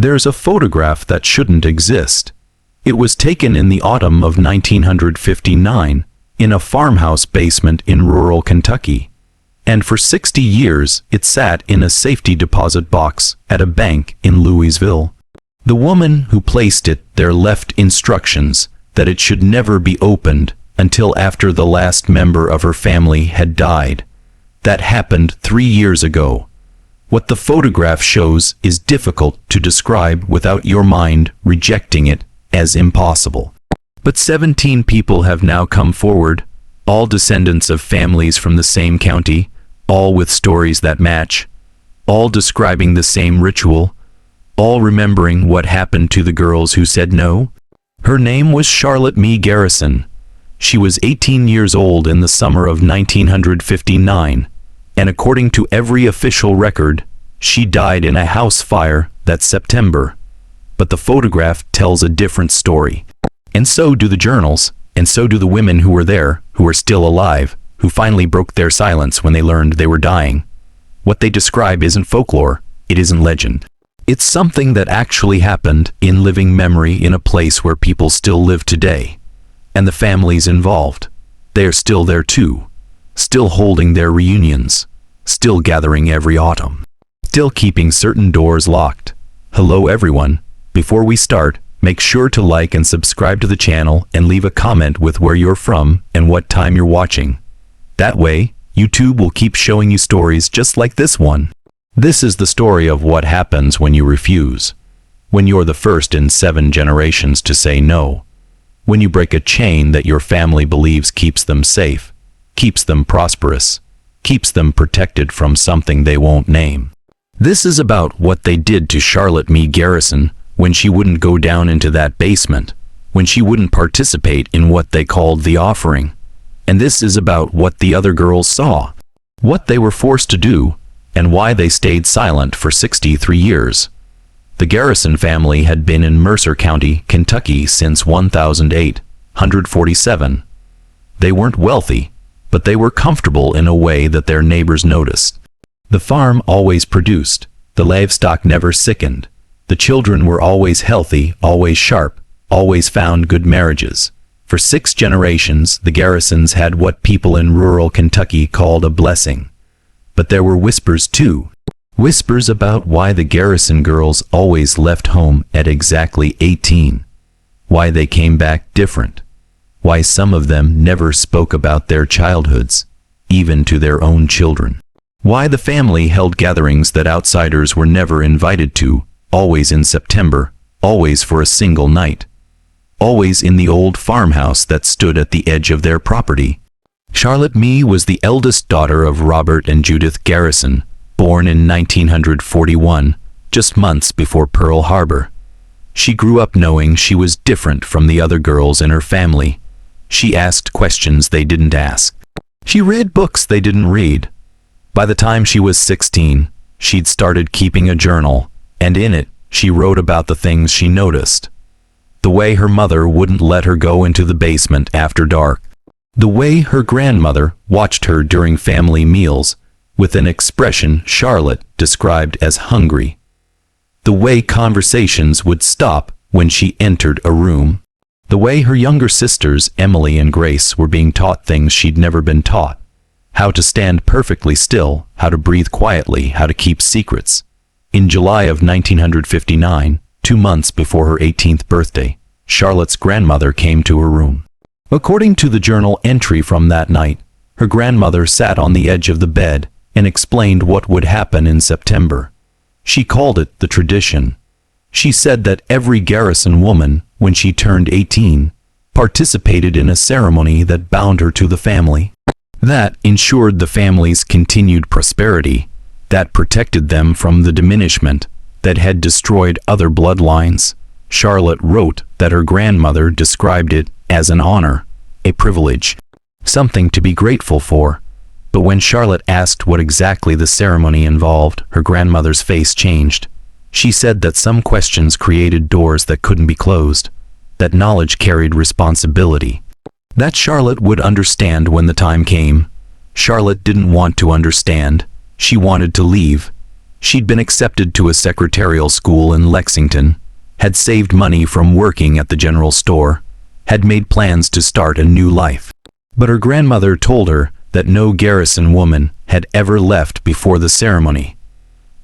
There's a photograph that shouldn't exist. It was taken in the autumn of 1959 in a farmhouse basement in rural Kentucky. And for 60 years it sat in a safety deposit box at a bank in Louisville. The woman who placed it there left instructions that it should never be opened until after the last member of her family had died. That happened 3 years ago. What the photograph shows is difficult to describe without your mind rejecting it as impossible. But 17 people have now come forward, all descendants of families from the same county, all with stories that match, all describing the same ritual, all remembering what happened to the girls who said no. Her name was Charlotte Mae Garrison. She was 18 years old in the summer of 1959, and according to every official record, she died in a house fire that September. But the photograph tells a different story. And so do the journals, and so do the women who were there, who are still alive, who finally broke their silence when they learned they were dying. What they describe isn't folklore, it isn't legend. It's something that actually happened in living memory in a place where people still live today. And the families involved, they're still there too, still holding their reunions, still gathering every autumn, still keeping certain doors locked. Hello everyone, before we start, make sure to like and subscribe to the channel and leave a comment with where you're from and what time you're watching. That way, YouTube will keep showing you stories just like this one. This is the story of what happens when you refuse. When you're the first in 7 generations to say no. When you break a chain that your family believes keeps them safe, keeps them prosperous, keeps them protected from something they won't name. This is about what they did to Charlotte Mae Garrison when she wouldn't go down into that basement, when she wouldn't participate in what they called the offering. And this is about what the other girls saw, what they were forced to do, and why they stayed silent for 63 years. The Garrison family had been in Mercer County, Kentucky since 1847. They weren't wealthy, but they were comfortable in a way that their neighbors noticed. The farm always produced, the livestock never sickened, the children were always healthy, always sharp, always found good marriages. For 6 generations, the Garrisons had what people in rural Kentucky called a blessing. But there were whispers too. Whispers about why the Garrison girls always left home at exactly 18. Why they came back different. Why some of them never spoke about their childhoods, even to their own children. Why the family held gatherings that outsiders were never invited to, always in September, always for a single night. Always in the old farmhouse that stood at the edge of their property. Charlotte Mae was the eldest daughter of Robert and Judith Garrison, born in 1941, just months before Pearl Harbor. She grew up knowing she was different from the other girls in her family. She asked questions they didn't ask. She read books they didn't read. By the time she was 16, she'd started keeping a journal, and in it, she wrote about the things she noticed. The way her mother wouldn't let her go into the basement after dark. The way her grandmother watched her during family meals, with an expression Charlotte described as hungry. The way conversations would stop when she entered a room. The way her younger sisters, Emily and Grace, were being taught things she'd never been taught. How to stand perfectly still, how to breathe quietly, how to keep secrets. In July of 1959, 2 months before her 18th birthday, Charlotte's grandmother came to her room. According to the journal entry from that night, her grandmother sat on the edge of the bed and explained what would happen in September. She called it the tradition. She said that every Garrison woman, when she turned 18, participated in a ceremony that bound her to the family. That ensured the family's continued prosperity, that protected them from the diminishment that had destroyed other bloodlines. Charlotte wrote that her grandmother described it as an honor, a privilege, something to be grateful for. But when Charlotte asked what exactly the ceremony involved, her grandmother's face changed. She said that some questions created doors that couldn't be closed, that knowledge carried responsibility, that Charlotte would understand when the time came. Charlotte didn't want to understand. She wanted to leave. She'd been accepted to a secretarial school in Lexington, had saved money from working at the general store, had made plans to start a new life. But her grandmother told her that no Garrison woman had ever left before the ceremony,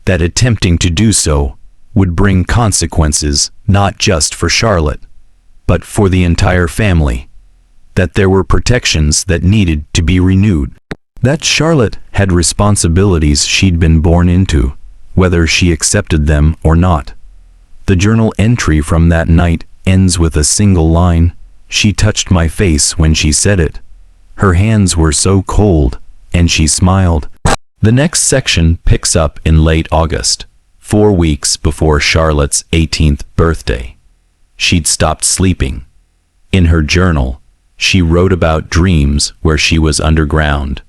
that attempting to do so would bring consequences not just for Charlotte, but for the entire family, that there were protections that needed to be renewed, that Charlotte had responsibilities she'd been born into, whether she accepted them or not. The journal entry from that night ends with a single line, "She touched my face when she said it. Her hands were so cold, and she smiled." The next section picks up in late August, 4 weeks before Charlotte's 18th birthday. She'd stopped sleeping. In her journal, she wrote about dreams where she was underground,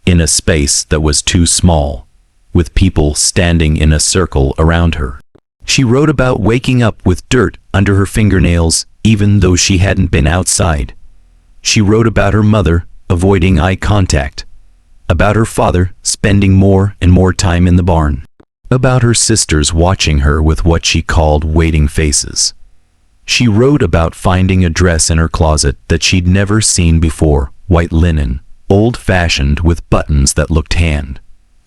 in a space that was too small, with people standing in a circle around her. She wrote about waking up with dirt under her fingernails, even though she hadn't been outside. She wrote about her mother avoiding eye contact, about her father spending more and more time in the barn, about her sisters watching her with what she called waiting faces. She wrote about finding a dress in her closet that she'd never seen before, white linen, old-fashioned with buttons that looked hand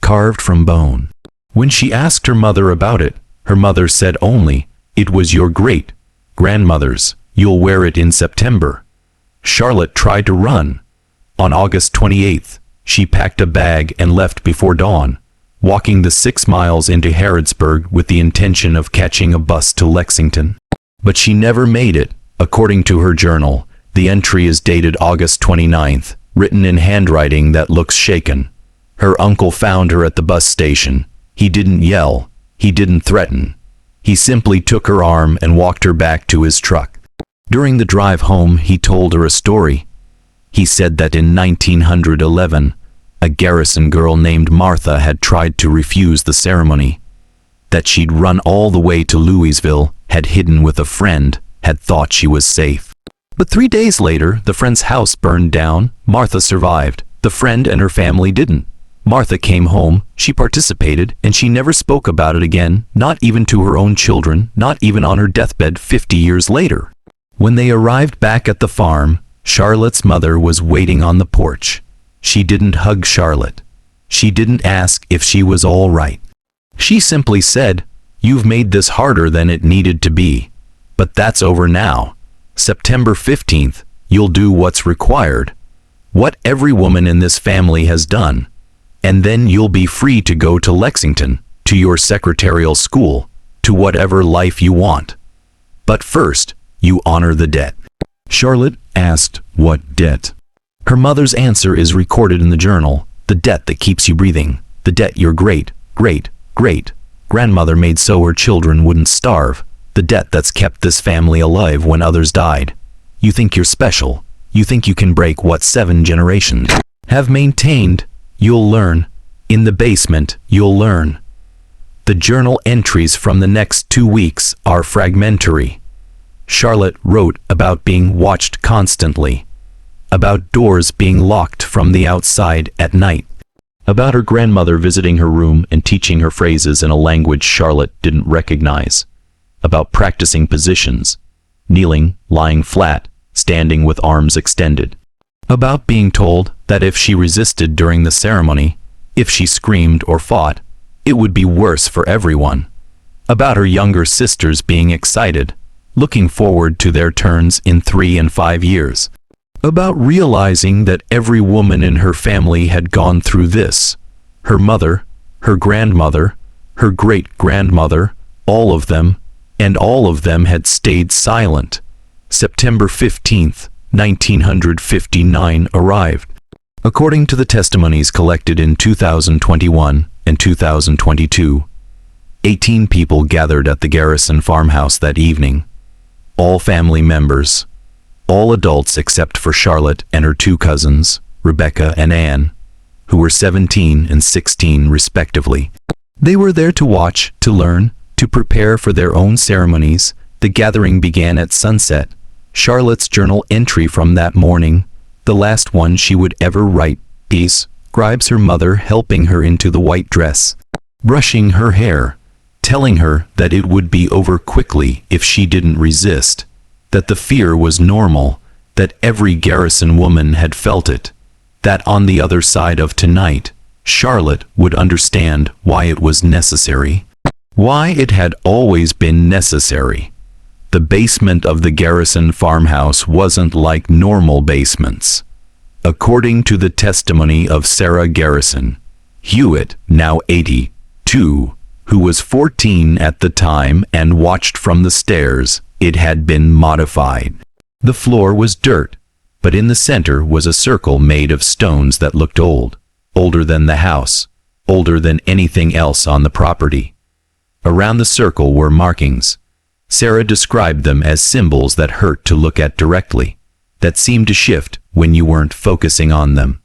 carved from bone. When she asked her mother about it, her mother said only, "It was your great-grandmother's. You'll wear it in September." Charlotte tried to run. On August 28th, she packed a bag and left before dawn, walking the 6 miles into Harrodsburg with the intention of catching a bus to Lexington. But she never made it. According to her journal, the entry is dated August 29th, written in handwriting that looks shaken. Her uncle found her at the bus station. He didn't yell. He didn't threaten. He simply took her arm and walked her back to his truck. During the drive home, he told her a story. He said that in 1911, a Garrison girl named Martha had tried to refuse the ceremony, that she'd run all the way to Louisville, had hidden with a friend, had thought she was safe. But 3 days later, the friend's house burned down. Martha survived. The friend and her family didn't. Martha came home, she participated, and she never spoke about it again, not even to her own children, not even on her deathbed 50 years later. When they arrived back at the farm, Charlotte's mother was waiting on the porch. She didn't hug Charlotte. She didn't ask if she was all right. She simply said, "You've made this harder than it needed to be. But that's over now. September 15th, you'll do what's required. What every woman in this family has done. And then you'll be free to go to Lexington, to your secretarial school, to whatever life you want. But first, you honor the debt." Charlotte asked, "What debt?" Her mother's answer is recorded in the journal. "The debt that keeps you breathing. The debt your great-grandmother made so her children wouldn't starve. The debt that's kept this family alive when others died. You think you're special. You think you can break what 7 generations have maintained. You'll learn. In the basement, you'll learn." The journal entries from the next 2 weeks are fragmentary. Charlotte wrote about being watched constantly, about doors being locked from the outside at night, about her grandmother visiting her room and teaching her phrases in a language Charlotte didn't recognize, about practicing positions, kneeling, lying flat, standing with arms extended, about being told that if she resisted during the ceremony, if she screamed or fought, it would be worse for everyone, about her younger sisters being excited, looking forward to their turns in 3 and 5 years, about realizing that every woman in her family had gone through this, her mother, her grandmother, her great-grandmother, all of them, and all of them had stayed silent. September 15th, 1959 arrived. According to the testimonies collected in 2021 and 2022, 18 people gathered at the Garrison farmhouse that evening. All family members, all adults except for Charlotte and her 2 cousins, Rebecca and Anne, who were 17 and 16 respectively. They were there to watch, to learn, to prepare for their own ceremonies. The gathering began at sunset. Charlotte's journal entry from that morning, the last one she would ever write, describes her mother helping her into the white dress. brushing her hair, telling her that it would be over quickly if she didn't resist, that the fear was normal, that every Garrison woman had felt it, that on the other side of tonight, Charlotte would understand why it was necessary, why it had always been necessary. The basement of the Garrison farmhouse wasn't like normal basements. According to the testimony of Sarah Garrison, Hewitt, now 82, who was 14 at the time and watched from the stairs, it had been modified. The floor was dirt, but in the center was a circle made of stones that looked old, older than the house, older than anything else on the property. Around the circle were markings. Sarah described them as symbols that hurt to look at directly, that seemed to shift when you weren't focusing on them.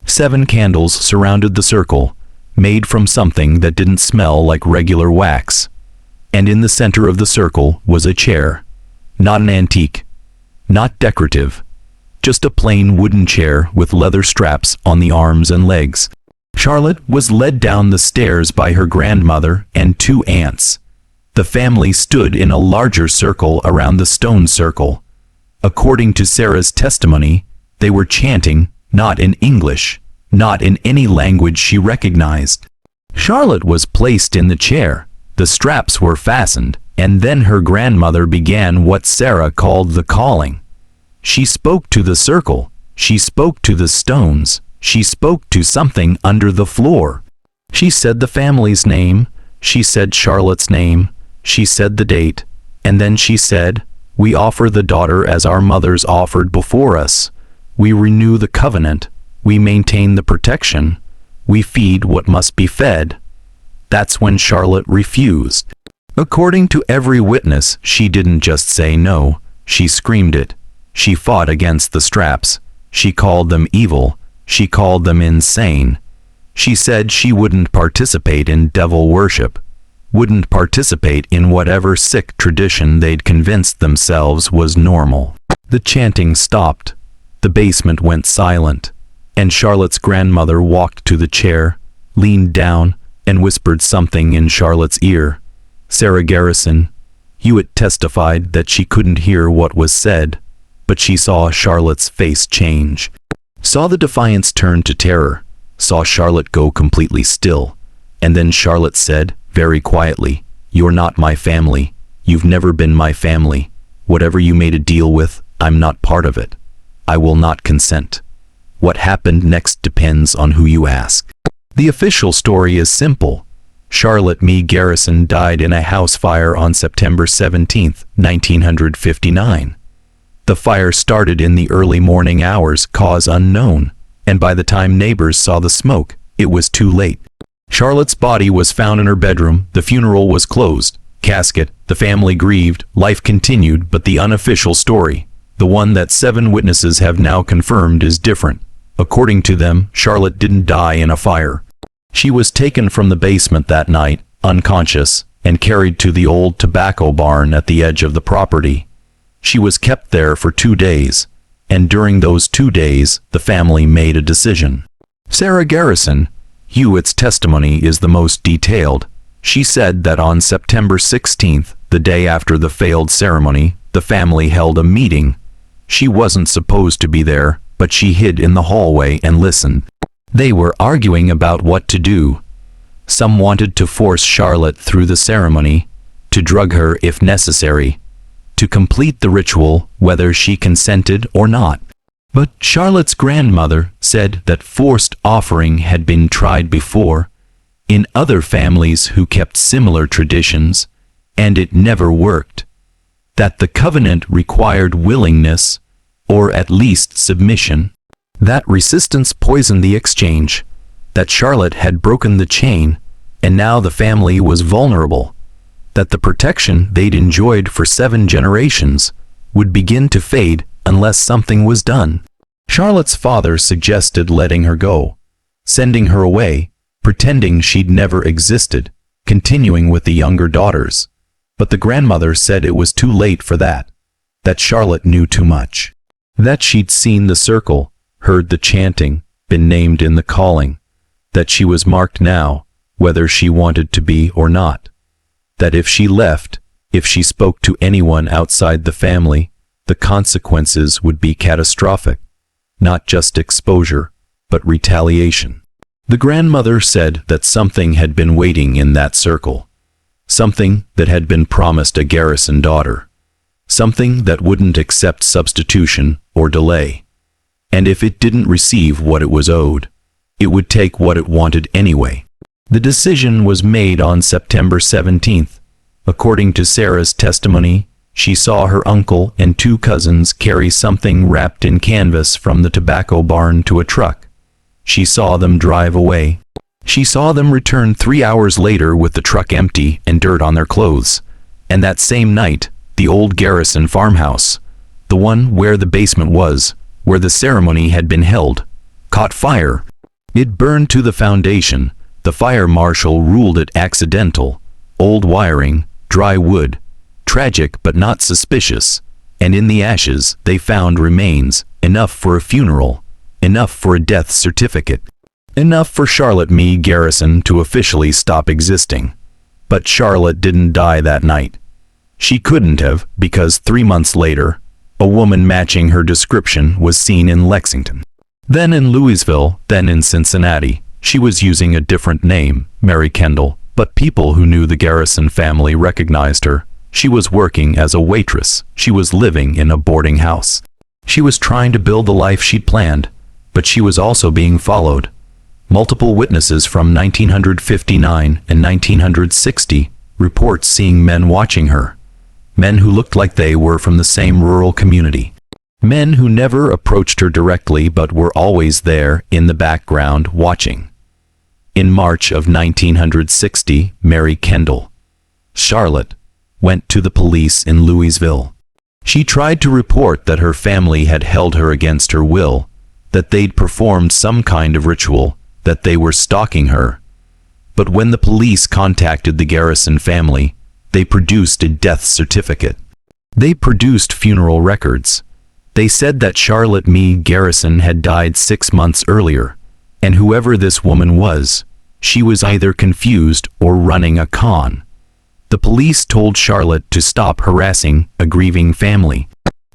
7 candles surrounded the circle, made from something that didn't smell like regular wax. And in the center of the circle was a chair. Not an antique, not decorative, just a plain wooden chair with leather straps on the arms and legs. Charlotte was led down the stairs by her grandmother and 2 aunts. The family stood in a larger circle around the stone circle. According to Sarah's testimony, they were chanting, not in English, not in any language she recognized. Charlotte was placed in the chair, the straps were fastened, and then her grandmother began what Sarah called the calling. She spoke to the circle, she spoke to the stones, she spoke to something under the floor. She said the family's name, she said Charlotte's name, she said the date, and then she said, "We offer the daughter as our mothers offered before us. We renew the covenant. We maintain the protection. We feed what must be fed." That's when Charlotte refused. According to every witness, she didn't just say no, she screamed it. She fought against the straps. She called them evil. She called them insane. She said she wouldn't participate in devil worship, wouldn't participate in whatever sick tradition they'd convinced themselves was normal. The chanting stopped. The basement went silent, and Charlotte's grandmother walked to the chair, leaned down, and whispered something in Charlotte's ear. Sarah Garrison, Hewitt testified that she couldn't hear what was said, but she saw Charlotte's face change, saw the defiance turn to terror, saw Charlotte go completely still, and then Charlotte said, very quietly, "You're not my family. You've never been my family. Whatever you made a deal with, I'm not part of it. I will not consent." What happened next depends on who you ask. The official story is simple. Charlotte Mae Garrison died in a house fire on September 17, 1959. The fire started in the early morning hours, cause unknown, and by the time neighbors saw the smoke, it was too late. Charlotte's body was found in her bedroom, the funeral was closed, casket, the family grieved, life continued, but the unofficial story, the one that 7 witnesses have now confirmed, is different. According to them, Charlotte didn't die in a fire. She was taken from the basement that night, unconscious, and carried to the old tobacco barn at the edge of the property. She was kept there for 2 days, and during those 2 days, the family made a decision. Sarah Garrison, Hewitt's testimony is the most detailed. She said that on September 16th, the day after the failed ceremony, the family held a meeting. She wasn't supposed to be there, but she hid in the hallway and listened. They were arguing about what to do. Some wanted to force Charlotte through the ceremony, to drug her if necessary, to complete the ritual whether she consented or not. But Charlotte's grandmother said that forced offering had been tried before, in other families who kept similar traditions, and it never worked. That the covenant required willingness, or at least submission. That resistance poisoned the exchange. That Charlotte had broken the chain, and now the family was vulnerable. That the protection they'd enjoyed for 7 generations would begin to fade unless something was done. Charlotte's father suggested letting her go, sending her away, pretending she'd never existed, continuing with the younger daughters. But the grandmother said it was too late for that Charlotte knew too much. That she'd seen the circle, heard the chanting, been named in the calling. That she was marked now, whether she wanted to be or not. That if she left, if she spoke to anyone outside the family, the consequences would be catastrophic. Not just exposure, but retaliation. The grandmother said that something had been waiting in that circle. Something that had been promised a Garrison daughter. Something that wouldn't accept substitution or delay. And if it didn't receive what it was owed, it would take what it wanted anyway. The decision was made on September 17th. According to Sarah's testimony, she saw her uncle and 2 cousins carry something wrapped in canvas from the tobacco barn to a truck. She saw them drive away. She saw them return 3 hours later with the truck empty and dirt on their clothes. And that same night, the old Garrison farmhouse, the one where the basement was, where the ceremony had been held, caught fire. It burned to the foundation. The fire marshal ruled it accidental. Old wiring, dry wood. Tragic but not suspicious. And in the ashes they found remains, enough for a funeral, enough for a death certificate, enough for Charlotte Mae Garrison to officially stop existing. But Charlotte didn't die that night. She couldn't have, because 3 months later, a woman matching her description was seen in Lexington. Then in Louisville, then in Cincinnati. She was using a different name, Mary Kendall, but people who knew the Garrison family recognized her. She was working as a waitress. She was living in a boarding house. She was trying to build the life she'd planned, but she was also being followed. Multiple witnesses from 1959 and 1960 report seeing men watching her. Men who looked like they were from the same rural community. Men who never approached her directly but were always there in the background watching. In March of 1960, Mary Kendall, Charlotte, went to the police in Louisville. She tried to report that her family had held her against her will, that they'd performed some kind of ritual, that they were stalking her. But when the police contacted the Garrison family, they produced a death certificate. They produced funeral records. They said that Charlotte Mae Garrison had died 6 months earlier, and whoever this woman was, she was either confused or running a con. The police told Charlotte to stop harassing a grieving family.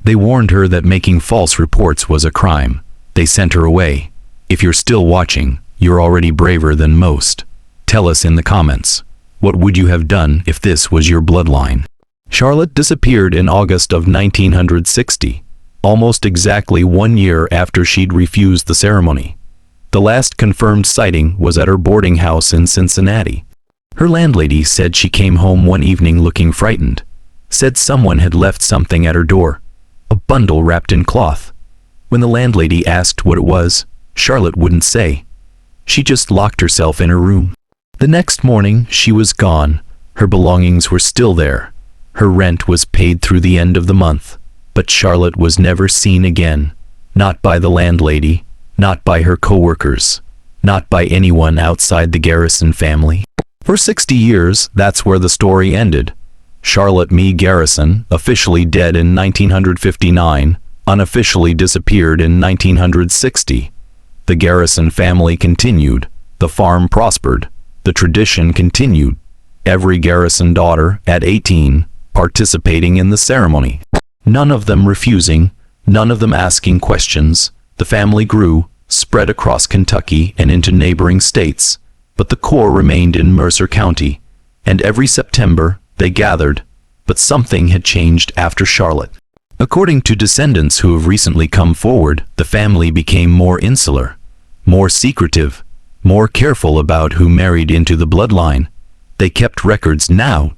They warned her that making false reports was a crime. They sent her away. If you're still watching, you're already braver than most. Tell us in the comments. What would you have done if this was your bloodline? Charlotte disappeared in August of 1960, almost exactly 1 year after she'd refused the ceremony. The last confirmed sighting was at her boarding house in Cincinnati. Her landlady said she came home one evening looking frightened, said someone had left something at her door, a bundle wrapped in cloth. When the landlady asked what it was, Charlotte wouldn't say. She just locked herself in her room. The next morning, she was gone. Her belongings were still there. Her rent was paid through the end of the month. But Charlotte was never seen again. Not by the landlady, not by her co-workers, not by anyone outside the Garrison family. For 60 years, that's where the story ended. Charlotte Mae Garrison, officially dead in 1959, unofficially disappeared in 1960. The Garrison family continued. The farm prospered. The tradition continued. Every Garrison daughter, at 18, participating in the ceremony. None of them refusing, none of them asking questions. The family grew, spread across Kentucky and into neighboring states, but the core remained in Mercer County, and every September they gathered, but something had changed after Charlotte. According to descendants who have recently come forward, the family became more insular, more secretive, more careful about who married into the bloodline. They kept records now,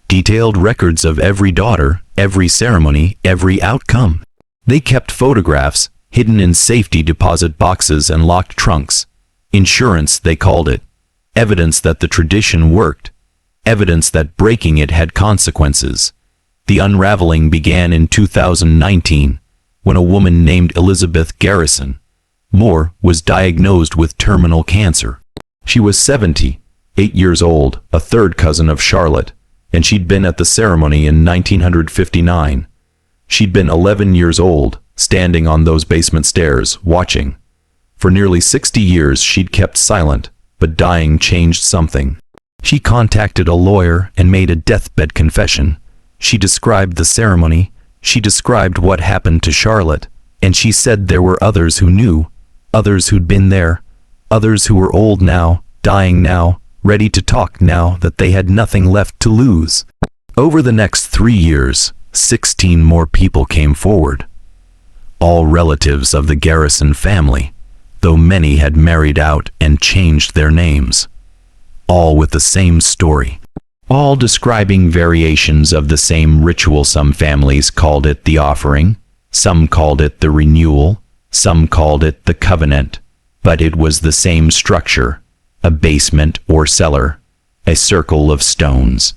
detailed records of every daughter, every ceremony, every outcome. They kept photographs, hidden in safety deposit boxes and locked trunks. Insurance, they called it. Evidence that the tradition worked. Evidence that breaking it had consequences. The unraveling began in 2019, when a woman named Elizabeth Garrison Moore was diagnosed with terminal cancer. She was 78 years old, a third cousin of Charlotte, and she'd been at the ceremony in 1959. She'd been 11 years old, standing on those basement stairs, watching. For nearly 60 years she'd kept silent, but dying changed something. She contacted a lawyer and made a deathbed confession. She described the ceremony, she described what happened to Charlotte, and she said there were others who knew, others who'd been there, others who were old now, dying now, ready to talk now that they had nothing left to lose. Over the next 3 years, 16 more people came forward. All relatives of the Garrison family, though many had married out and changed their names. All with the same story. All describing variations of the same ritual. Some families called it the offering, some called it the renewal, some called it the covenant, but it was the same structure, a basement or cellar, a circle of stones.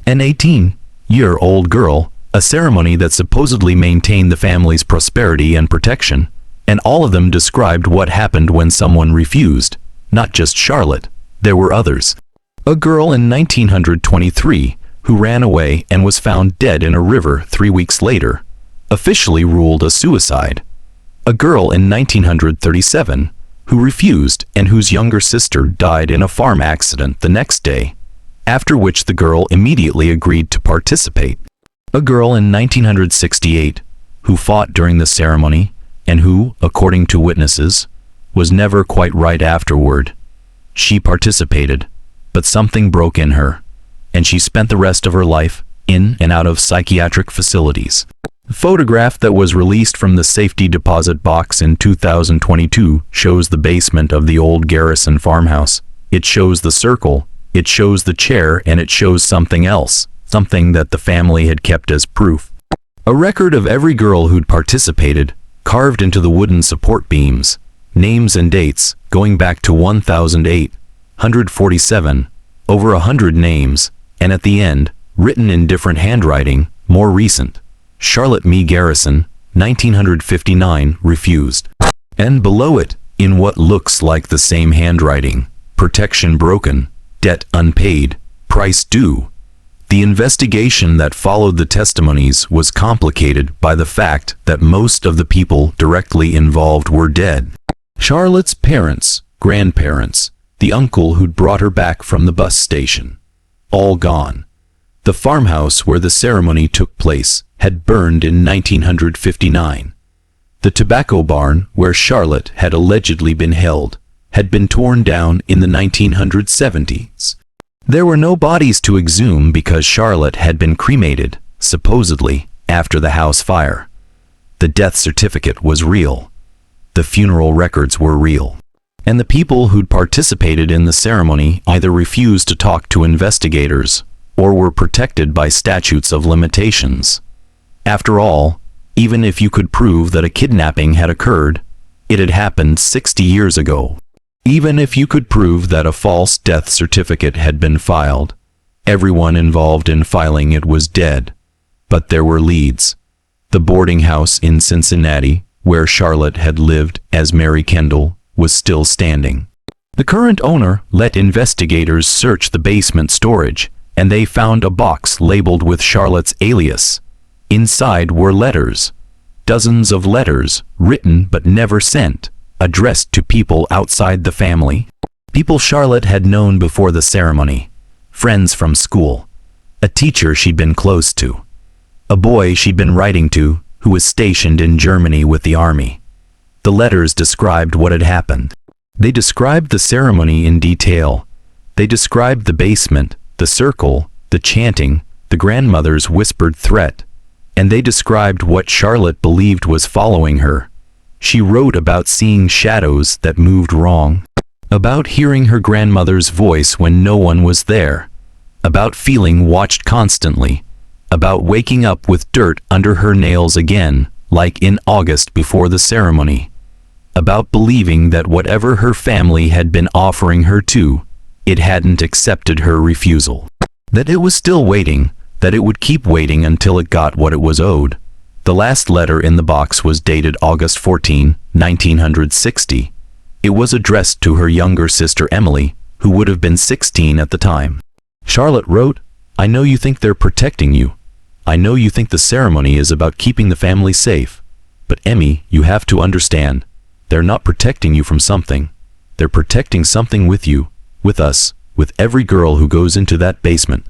An 18-year-old girl, a ceremony that supposedly maintained the family's prosperity and protection, and all of them described what happened when someone refused. Not just Charlotte, there were others. A girl in 1923 who ran away and was found dead in a river 3 weeks later, officially ruled a suicide. A girl in 1937 who refused and whose younger sister died in a farm accident the next day, after which the girl immediately agreed to participate. A girl in 1968 who fought during the ceremony and who, according to witnesses, was never quite right afterward. She participated, but something broke in her, and she spent the rest of her life in and out of psychiatric facilities. The photograph that was released from the safety deposit box in 2022 shows the basement of the old Garrison farmhouse. It shows the circle, it shows the chair, and it shows something else, something that the family had kept as proof. A record of every girl who'd participated, carved into the wooden support beams, names and dates going back to 1008, 147, over 100 names, and at the end, written in different handwriting, more recent. Charlotte Mae Garrison, 1959, refused. And below it, in what looks like the same handwriting, protection broken, debt unpaid, price due. The investigation that followed the testimonies was complicated by the fact that most of the people directly involved were dead. Charlotte's parents, grandparents, the uncle who'd brought her back from the bus station, all gone. The farmhouse where the ceremony took place had burned in 1959. The tobacco barn where Charlotte had allegedly been held had been torn down in the 1970s. There were no bodies to exhume because Charlotte had been cremated, supposedly, after the house fire. The death certificate was real. The funeral records were real. And the people who'd participated in the ceremony either refused to talk to investigators or were protected by statutes of limitations. After all, even if you could prove that a kidnapping had occurred, it had happened 60 years ago. Even if you could prove that a false death certificate had been filed, everyone involved in filing it was dead. But there were leads. The boarding house in Cincinnati, where Charlotte had lived as Mary Kendall, was still standing. The current owner let investigators search the basement storage, and they found a box labeled with Charlotte's alias. Inside were letters, dozens of letters, written but never sent, addressed to people outside the family. People Charlotte had known before the ceremony, friends from school, a teacher she'd been close to, a boy she'd been writing to who was stationed in Germany with the army. The letters described what had happened. They described the ceremony in detail. They described the basement, the circle, the chanting, the grandmother's whispered threat, and they described what Charlotte believed was following her. She wrote about seeing shadows that moved wrong, about hearing her grandmother's voice when no one was there, about feeling watched constantly, about waking up with dirt under her nails again, like in August before the ceremony, about believing that whatever her family had been offering her to, it hadn't accepted her refusal, that it was still waiting, that it would keep waiting until it got what it was owed. The last letter in the box was dated August 14, 1960. It was addressed to her younger sister Emily, who would have been 16 at the time. Charlotte wrote, "I know you think they're protecting you. I know you think the ceremony is about keeping the family safe. But Emmy, you have to understand, they're not protecting you from something. They're protecting something with you, with us, with every girl who goes into that basement.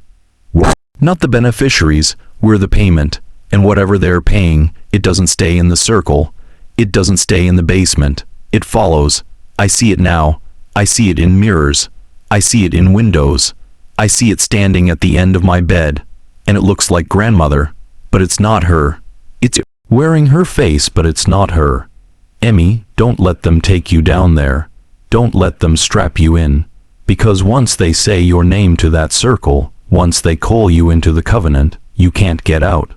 We're not the beneficiaries, we're the payment, and whatever they're paying, it doesn't stay in the circle, it doesn't stay in the basement, it follows. I see it now, I see it in mirrors, I see it in windows, I see it standing at the end of my bed, and it looks like grandmother, but it's not her. It's wearing her face, but it's not her. Emmy, don't let them take you down there. Don't let them strap you in, because once they say your name to that circle, once they call you into the covenant, you can't get out.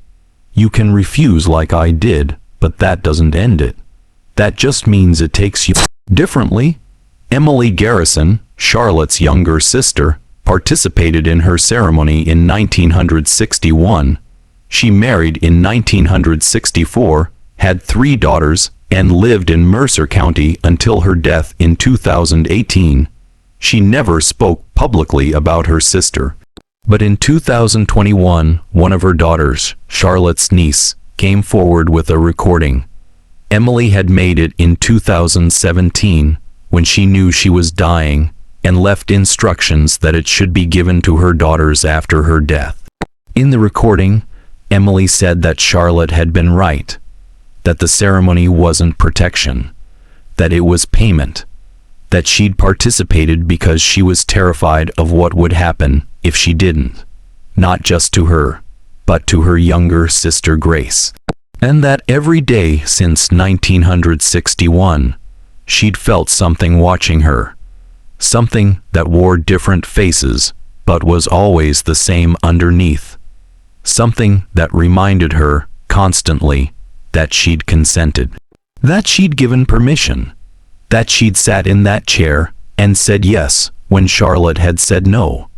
You can refuse like I did, but that doesn't end it. That just means it takes you differently. Emily Garrison, Charlotte's younger sister, participated in her ceremony in 1961. She married in 1964, had 3 daughters, and lived in Mercer County until her death in 2018. She never spoke publicly about her sister. But in 2021, one of her daughters, Charlotte's niece, came forward with a recording. Emily had made it in 2017 when she knew she was dying and left instructions that it should be given to her daughters after her death. In the recording, Emily said that Charlotte had been right, that the ceremony wasn't protection, that it was payment, that she'd participated because she was terrified of what would happen if she didn't, not just to her, but to her younger sister Grace, and that every day since 1961, she'd felt something watching her, something that wore different faces but was always the same underneath, something that reminded her constantly that she'd consented, that she'd given permission, that she'd sat in that chair and said yes when Charlotte had said no.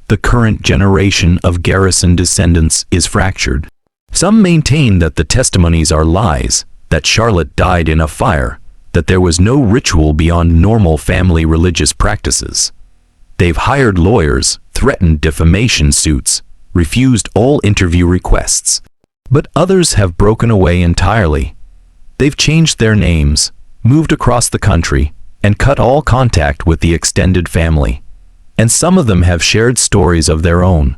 The current generation of Garrison descendants is fractured. Some maintain that the testimonies are lies, that Charlotte died in a fire, that there was no ritual beyond normal family religious practices. They've hired lawyers, threatened defamation suits, refused all interview requests. But others have broken away entirely. They've changed their names, moved across the country, and cut all contact with the extended family. And some of them have shared stories of their own.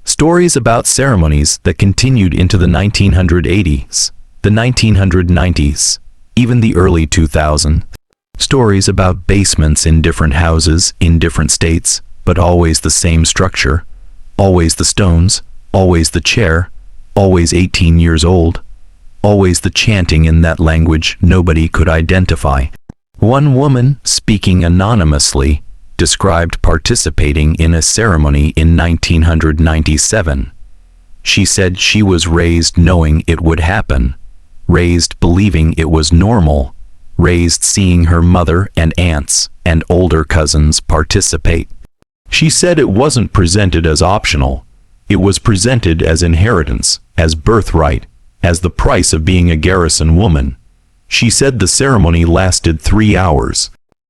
Stories about ceremonies that continued into the 1980s, the 1990s, even the early 2000s. Stories about basements in different houses in different states, but always the same structure, always the stones, always the chair, always 18 years old, always the chanting in that language nobody could identify. One woman, speaking anonymously, described participating in a ceremony in 1997. She said she was raised knowing it would happen, raised believing it was normal, raised seeing her mother and aunts and older cousins participate. She said it wasn't presented as optional. It was presented as inheritance, as birthright, as the price of being a Garrison woman. She said the ceremony lasted 3 hours.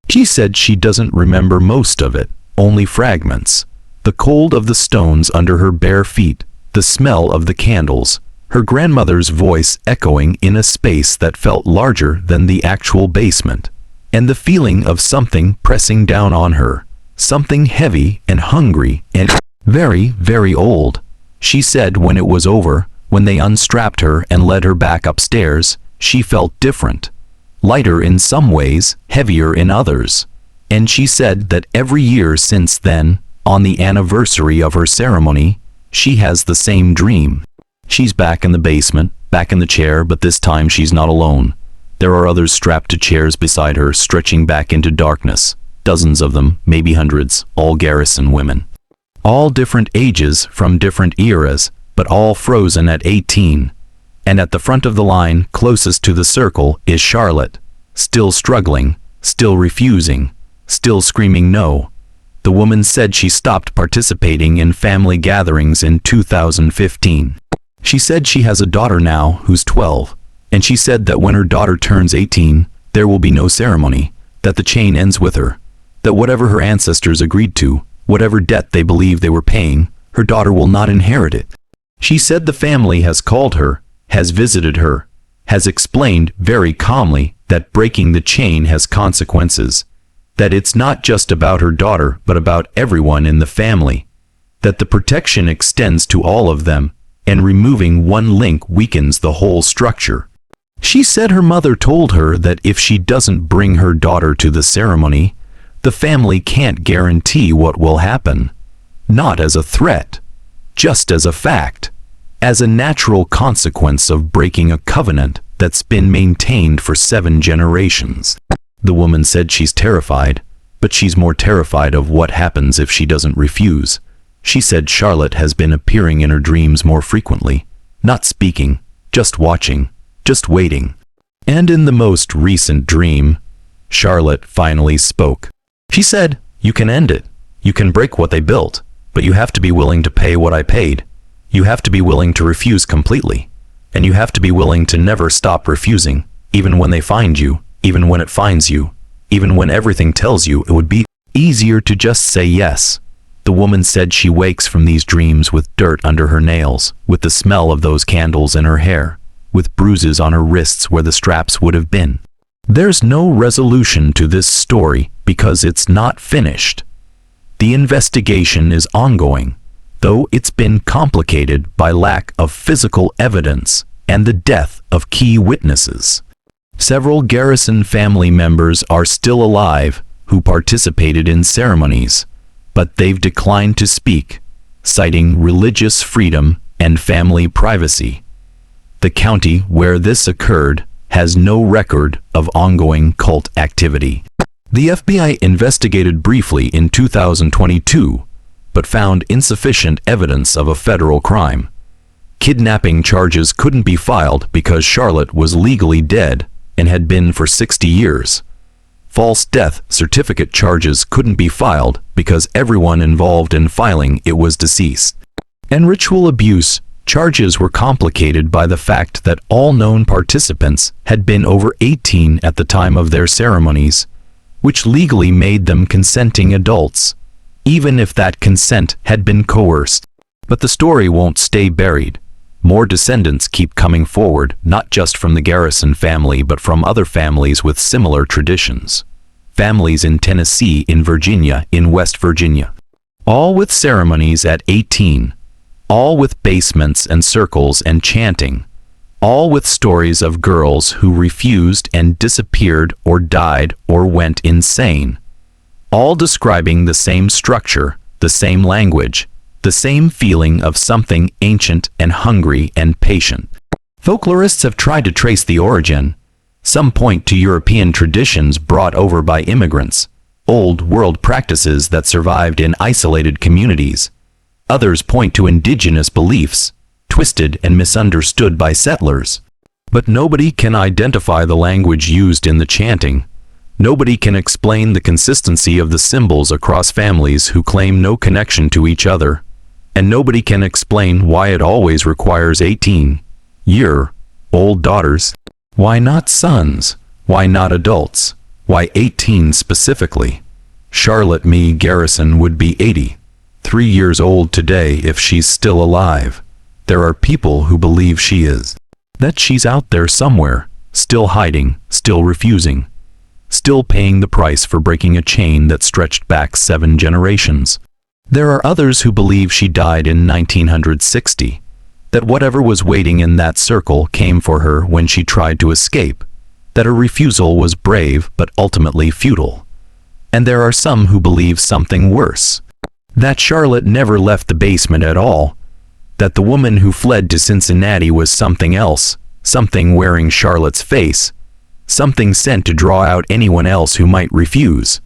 She said she doesn't remember most of it, only fragments. The cold of the stones under her bare feet, the smell of the candles, her grandmother's voice echoing in a space that felt larger than the actual basement, and the feeling of something pressing down on her, something heavy and hungry and very, very old. She said when it was over, when they unstrapped her and led her back upstairs, she felt different. Lighter in some ways, heavier in others. And she said that every year since then, on the anniversary of her ceremony, she has the same dream. She's back in the basement, back in the chair, but this time she's not alone. There are others strapped to chairs beside her, stretching back into darkness. Dozens of them, maybe hundreds, all Garrison women. All different ages from different eras, but all frozen at 18. And at the front of the line, closest to the circle, is Charlotte, still struggling, still refusing, still screaming no. The woman said she stopped participating in family gatherings in 2015. She said she has a daughter now who's 12, and she said that when her daughter turns 18, there will be no ceremony, that the chain ends with her, that whatever her ancestors agreed to, whatever debt they believe they were paying, her daughter will not inherit it. She said the family has called her, has visited her, has explained very calmly that breaking the chain has consequences, that it's not just about her daughter but about everyone in the family, that the protection extends to all of them, and removing one link weakens the whole structure. She said her mother told her that if she doesn't bring her daughter to the ceremony, the family can't guarantee what will happen. Not as a threat, just as a fact, as a natural consequence of breaking a covenant that's been maintained for 7 generations. The woman said she's terrified, but she's more terrified of what happens if she doesn't refuse. She said Charlotte has been appearing in her dreams more frequently, not speaking, just watching, just waiting. And in the most recent dream, Charlotte finally spoke. She said, "You can end it. You can break what they built, but you have to be willing to pay what I paid. You have to be willing to refuse completely. And you have to be willing to never stop refusing, even when they find you, even when it finds you, even when everything tells you it would be easier to just say yes." The woman said she wakes from these dreams with dirt under her nails, with the smell of those candles in her hair, with bruises on her wrists where the straps would have been. There's no resolution to this story because it's not finished. The investigation is ongoing, though it's been complicated by lack of physical evidence and the death of key witnesses. Several Garrison family members are still alive who participated in ceremonies, but they've declined to speak, citing religious freedom and family privacy. The county where this occurred has no record of ongoing cult activity. The FBI investigated briefly in 2022, but found insufficient evidence of a federal crime. Kidnapping charges couldn't be filed because Charlotte was legally dead and had been for 60 years. False death certificate charges couldn't be filed because everyone involved in filing it was deceased. And ritual abuse charges were complicated by the fact that all known participants had been over 18 at the time of their ceremonies, which legally made them consenting adults, even if that consent had been coerced. But the story won't stay buried. More descendants keep coming forward, not just from the Garrison family but from other families with similar traditions. Families in Tennessee, in Virginia, in West Virginia. All with ceremonies at 18. All with basements and circles and chanting. All with stories of girls who refused and disappeared or died or went insane. All describing the same structure, the same language, the same feeling of something ancient and hungry and patient. Folklorists have tried to trace the origin. Some point to European traditions brought over by immigrants, old world practices that survived in isolated communities. Others point to indigenous beliefs, twisted and misunderstood by settlers. But nobody can identify the language used in the chanting. Nobody can explain the consistency of the symbols across families who claim no connection to each other. And nobody can explain why it always requires 18-year-old daughters. Why not sons? Why not adults? Why 18 specifically? Charlotte Mae Garrison would be 83 years old today if she's still alive. There are people who believe she is. That she's out there somewhere, still hiding, still refusing, still paying the price for breaking a chain that stretched back 7 generations. There are others who believe she died in 1960, that whatever was waiting in that circle came for her when she tried to escape, that her refusal was brave but ultimately futile. And there are some who believe something worse, that Charlotte never left the basement at all, that the woman who fled to Cincinnati was something else, something wearing Charlotte's face, something sent to draw out anyone else who might refuse,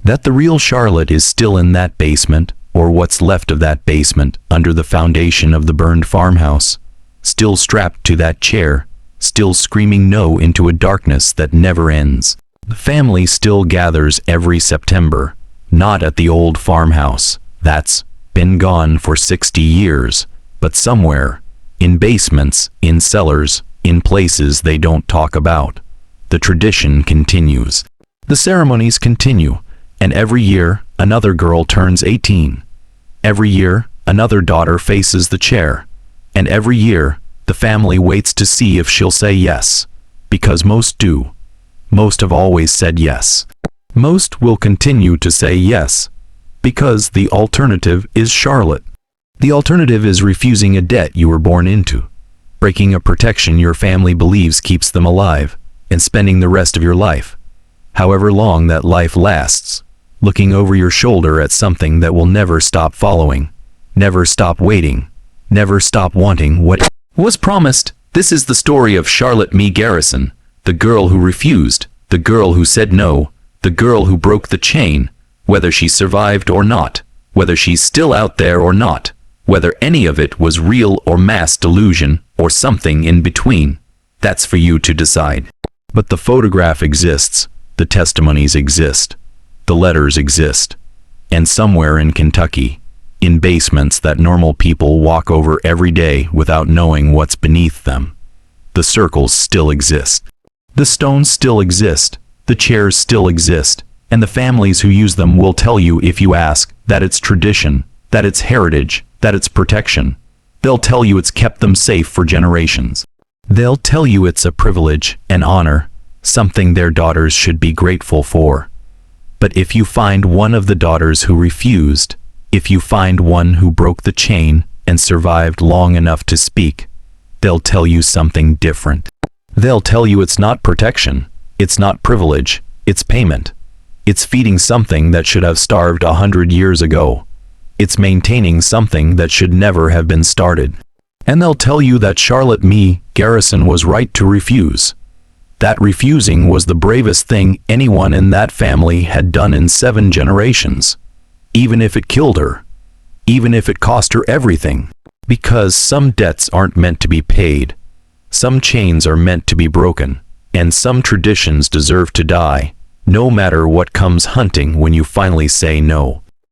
that the real Charlotte is still in that basement, or what's left of that basement under the foundation of the burned farmhouse, still strapped to that chair, still screaming no into a darkness that never ends. The family still gathers every September, not at the old farmhouse that's been gone for 60 years, but somewhere, in basements, in cellars, in places they don't talk about. The tradition continues. The ceremonies continue, and every year another girl turns 18. Every year another daughter faces the chair, and every year the family waits to see if she'll say yes, because most do. Most have always said yes. Most will continue to say yes, because the alternative is Charlotte. The alternative is refusing a debt you were born into, breaking a protection your family believes keeps them alive, and spending the rest of your life, however long that life lasts, looking over your shoulder at something that will never stop following, never stop waiting, never stop wanting what was promised. This is the story of Charlotte Mae Garrison, the girl who refused, the girl who said no, the girl who broke the chain, whether she survived or not, whether she's still out there or not, whether any of it was real or mass delusion or something in between. That's for you to decide. But the photograph exists, the testimonies exist, the letters exist, and somewhere in Kentucky, in basements that normal people walk over every day without knowing what's beneath them, the circles still exist. The stones still exist, the chairs still exist, and the families who use them will tell you if you ask that it's tradition, that it's heritage, that it's protection. They'll tell you it's kept them safe for generations. They'll tell you it's a privilege, an honor, something their daughters should be grateful for. But if you find one of the daughters who refused, if you find one who broke the chain and survived long enough to speak, they'll tell you something different. They'll tell you it's not protection, it's not privilege, it's payment. It's feeding something that should have starved 100 years ago. It's maintaining something that should never have been started. And they'll tell you that Charlotte Mae Garrison was right to refuse. That refusing was the bravest thing anyone in that family had done in 7 generations. Even if it killed her. Even if it cost her everything. Because some debts aren't meant to be paid. Some chains are meant to be broken. And some traditions deserve to die, no matter what comes hunting when you finally say no.